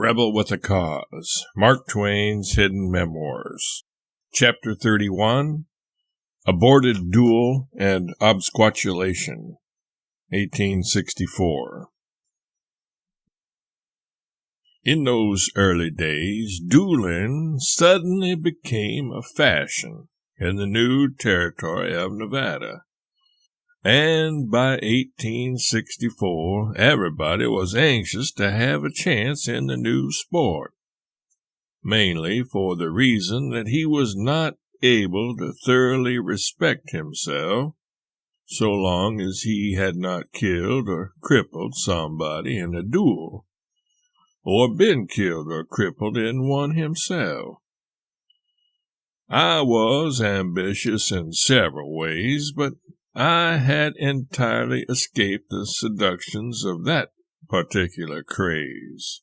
Rebel with a Cause, Mark Twain's Hidden Memoirs. Chapter 31, Aborted, Duel, and Absquatulation, 1864. In those early days, dueling suddenly became a fashion in the new territory of Nevada. And by 1864, everybody was anxious to have a chance in the new sport, mainly for the reason that he was not able to thoroughly respect himself so long as he had not killed or crippled somebody in a duel, or been killed or crippled in one himself. I was ambitious in several ways, but I had entirely escaped the seductions of that particular craze.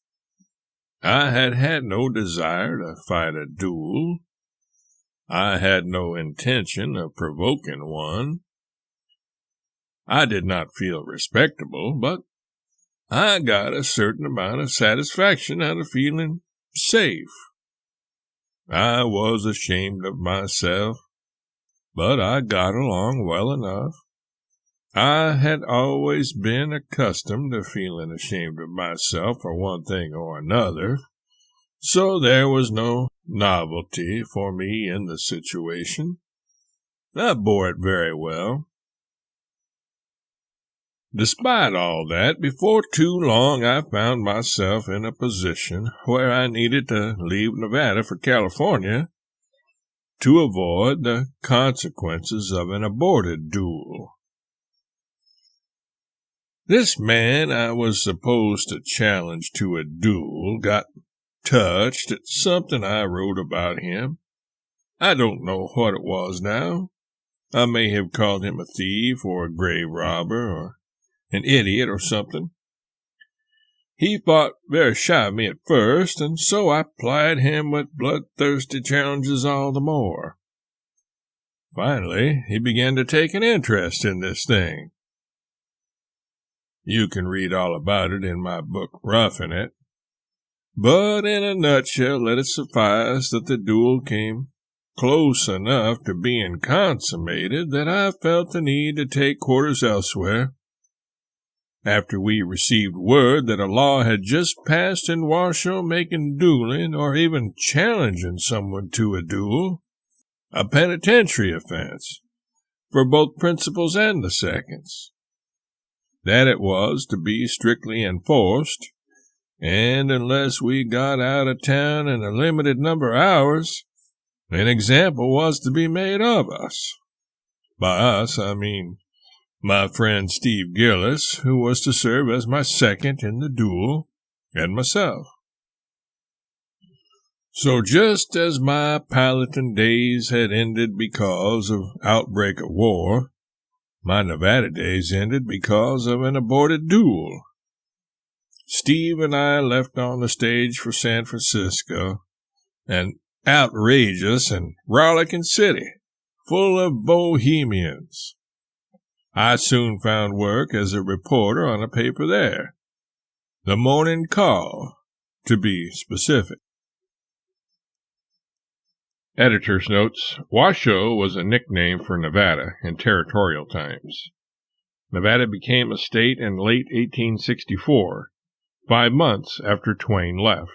I had had no desire to fight a duel. I had no intention of provoking one. I did not feel respectable, but I got a certain amount of satisfaction out of feeling safe. I was ashamed of myself, but I got along well enough. I had always been accustomed to feeling ashamed of myself for one thing or another, so there was no novelty for me in the situation. I bore it very well. Despite all that, before too long I found myself in a position where I needed to leave Nevada for California to avoid the consequences of an aborted duel. This man I was supposed to challenge to a duel got touched at something I wrote about him. I don't know what it was now. I may have called him a thief or a grave robber or an idiot or something. He fought very shy of me at first, and so I plied him with bloodthirsty challenges all the more. Finally, he began to take an interest in this thing. You can read all about it in my book, Roughing It. But in a nutshell, let it suffice that the duel came close enough to being consummated that I felt the need to take quarters elsewhere. After we received word that a law had just passed in Washoe making dueling, or even challenging someone to a duel, a penitentiary offense for both principals and the seconds, that it was to be strictly enforced, and unless we got out of town in a limited number of hours, an example was to be made of us. By us, I mean my friend Steve Gillis, who was to serve as my second in the duel, and myself. So just as my Palatine days had ended because of outbreak of war, my Nevada days ended because of an aborted duel. Steve and I left on the stage for San Francisco, an outrageous and rollicking city, full of bohemians. I soon found work as a reporter on a paper there, the Morning Call, to be specific. Editor's notes: Washoe was a nickname for Nevada in territorial times. Nevada became a state in late 1864, 5 months after Twain left.